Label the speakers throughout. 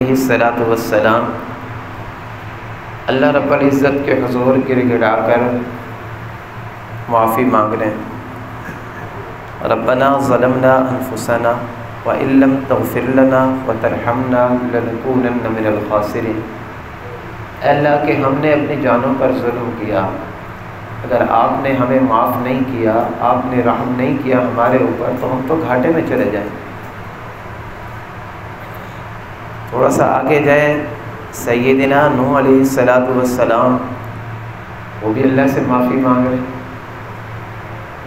Speaker 1: الصلاۃ والسلام اللہ رب العزت کے حضور گر گڑا کر معافی مانگ رہے ہیں۔ ربنا ظلمنا انفسنا وان لم تغفر لنا وترحمنا لنکونن من الخاسرین۔ اے اللہ کہ ہم نے اپنی جانوں پر ظلم کیا، اگر آپ نے ہمیں معاف نہیں کیا، آپ نے رحم نہیں کیا ہمارے اوپر، تو ہم تو گھاٹے میں چلے جائیں۔ تھوڑا سا آگے جائیں، سیدنا نوح علیہ السلام وہ بھی اللہ سے معافی مانگ رہے ہیں۔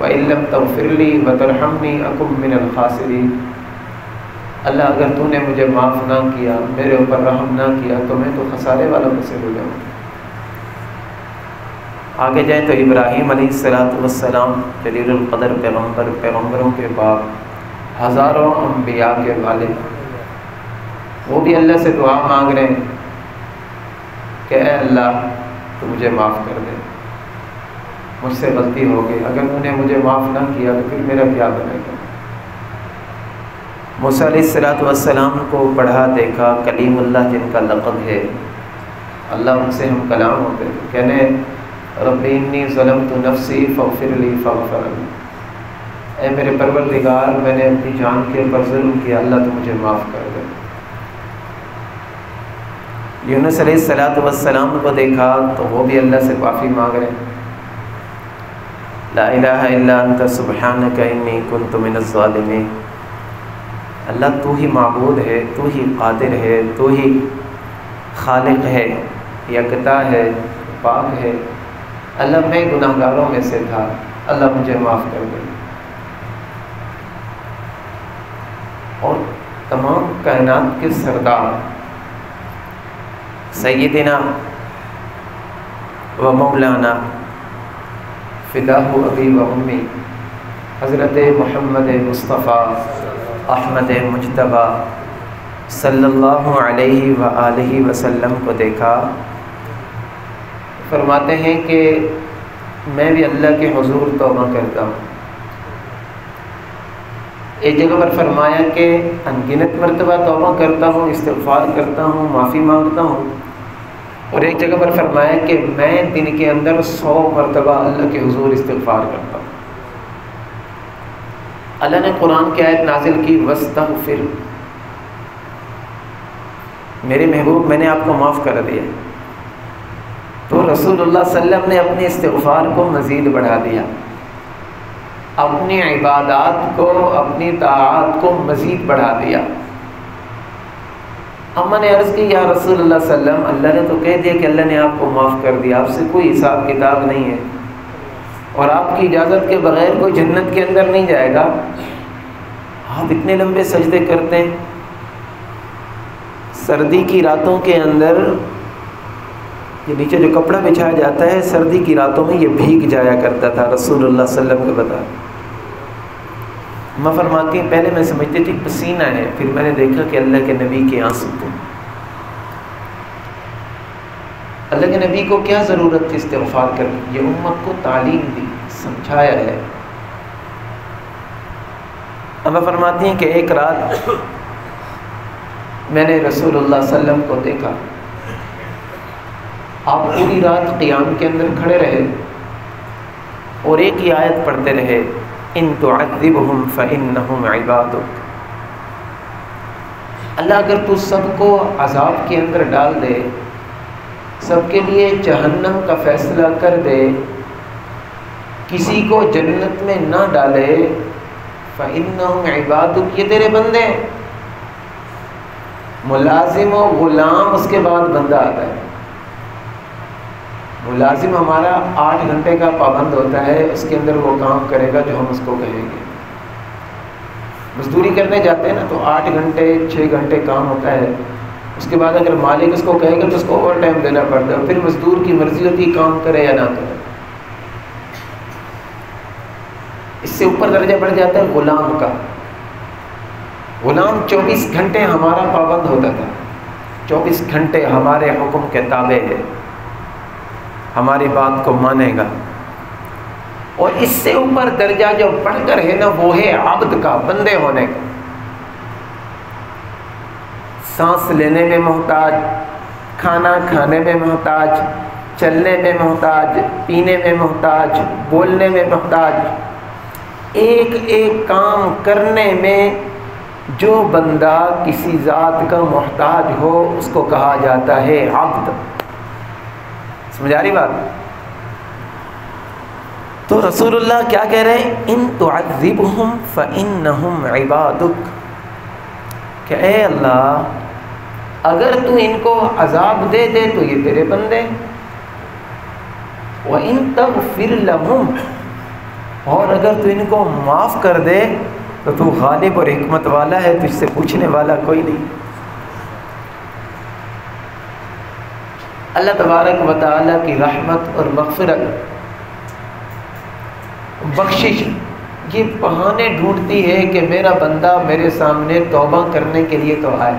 Speaker 1: وَإِن لَّمْ تَغْفِرْ لِي وَتَرْحَمْنِي أَكُن مِّنَ الْخَاسِرِينَ۔ اللہ اگر تو نے مجھے معاف نہ کیا، میرے اوپر رحم نہ کیا، تو میں تو خسارے والوں میں سے ہو جاؤں۔ آگے جائیں تو ابراہیم علیہ السلام جلیل القدر پیغمبروں کے باپ، ہزاروں انبیاء کے والد، وہ بھی اللہ سے دعا مانگ رہے ہیں کہ اے اللہ تو مجھے معاف کر دے، مجھ سے غلطی ہو گئی، اگر تو نے مجھے معاف نہ کیا تو پھر میرا کیا بنے گا۔ موسیٰ علیہ السلام کو پڑھا دیکھا، کلیم اللہ جن کا لقب ہے، اللہ ان سے ہم کلام ہوتے تھے، کہنے رب انی ظلمت نفسی فاغفر لی فغفر لی۔ اے میرے پروردگار، میں نے اپنی جان کے اوپر ظلم کیا، اللہ تو مجھے معاف کر دے۔ یونس علیہ السلام کو دیکھا تو وہ بھی اللہ سے معافی مانگ رہے ہیں، لا الہ الا انت سبحانک انی کنت من الظالمین۔ اللہ تو ہی معبود ہے، تو ہی قادر ہے، تو ہی خالق ہے، یکتا ہے، پاک ہے۔ اللہ میں گناہ گاروں میں سے تھا، اللہ مجھے معاف کر دے۔ اور تمام کائنات کے سردار سیدنا و مولانا فداہ ابی و امی حضرت محمد مصطفیٰ احمد مجتبیٰ صلی اللہ علیہ وآلہ وسلم کو دیکھا، فرماتے ہیں کہ میں بھی اللہ کے حضور توبہ کرتا ہوں۔ ایک جگہ پر فرمایا کہ انگنت مرتبہ توبہ کرتا ہوں، استغفار کرتا ہوں، معافی مانگتا ہوں، اور ایک جگہ پر فرمایا کہ میں دن کے اندر 100 مرتبہ اللہ کے حضور استغفار کرتا ہوں۔ اللہ نے قرآن کی آیت نازل کی، وَاسْتَغْفِرْ، میرے محبوب میں نے آپ کو معاف کر دیا۔ تو رسول اللہ صلی اللہ علیہ وسلم نے اپنے استغفار کو مزید بڑھا دیا، اپنی عبادات کو، اپنی طاعات کو مزید بڑھا دیا۔ اماں نے عرض کی یا رسول اللہ صلی اللہ علیہ وسلم، اللہ نے تو کہہ دیا کہ اللہ نے آپ کو معاف کر دیا، آپ سے کوئی حساب کتاب نہیں ہے، اور آپ کی اجازت کے بغیر کوئی جنت کے اندر نہیں جائے گا، آپ اتنے لمبے سجدے کرتے ہیں۔ سردی کی راتوں کے اندر یہ نیچے جو کپڑا بچھایا جاتا ہے، سردی کی راتوں میں یہ بھیگ جایا کرتا تھا، رسول اللہ صلی اللہ علیہ وسلم کو بتا۔ میں فرماتی ہوں پہلے میں سمجھتی تھی پسینہ ہے، پھر میں نے دیکھا کہ اللہ کے نبی کے آنسو تھے۔ اللہ کے نبی کو کیا ضرورت تھی استغفار کرنے، یہ امت کو تعلیم دی، سمجھایا ہے۔ میں فرماتی ہیں کہ ایک رات میں نے رسول اللہ صلی اللہ علیہ وسلم کو دیکھا، آپ پوری رات قیام کے اندر کھڑے رہے اور ایک ہی آیت پڑھتے رہے، ان تعذبہم فانہم عبادک۔ اللہ اگر تو سب کو عذاب کے اندر ڈال دے، سب کے لیے جہنم کا فیصلہ کر دے، کسی کو جنت میں نہ ڈالے، فانہم عبادک، یہ تیرے بندے ہیں۔ ملازم و غلام اس کے بعد بندہ آتا ہے۔ ملازم ہمارا 8 گھنٹے کا پابند ہوتا ہے، اس کے اندر وہ کام کرے گا جو ہم اس کو کہیں گے۔ مزدوری کرنے جاتے ہیں نا تو 8 گھنٹے 6 گھنٹے کام ہوتا ہے، اس کے بعد اگر مالک اس کو کہے گا تو اس کو اوور ٹائم دینا پڑتا ہے، پھر مزدور کی مرضی ہوتی ہے کام کرے یا نہ کرے۔ اس سے اوپر درجہ بڑھ جاتا ہے غلام کا۔ غلام 24 گھنٹے ہمارا پابند ہوتا تھا، 24 گھنٹے ہمارے حکم کے تابع ہے، ہماری بات کو مانے گا۔ اور اس سے اوپر درجہ جو بڑھ کر ہے نا، وہ ہے عبد کا، بندے ہونے کا۔ سانس لینے میں محتاج، کھانا کھانے میں محتاج، چلنے میں محتاج، پینے میں محتاج، بولنے میں محتاج، ایک ایک کام کرنے میں جو بندہ کسی ذات کا محتاج ہو اس کو کہا جاتا ہے عبد۔ سمجھ آ رہی بات؟ تو رسول اللہ کیا کہہ رہے ہیں؟ ان تعذبہم فانہم عبادک، کہ اے اللہ اگر تو ان کو عذاب دے دے تو یہ تیرے بندے، وَإِن تَغْفِرْ لَهُمْ، اور اگر تو ان کو معاف کر دے تو تو غالب اور حکمت والا ہے، تجھ سے پوچھنے والا کوئی نہیں۔ اللہ تبارک و تعالیٰ کی رحمت اور مغفرت، بخشش، یہ بہانے ڈھونڈتی ہے کہ میرا بندہ میرے سامنے توبہ کرنے کے لیے تو آئے۔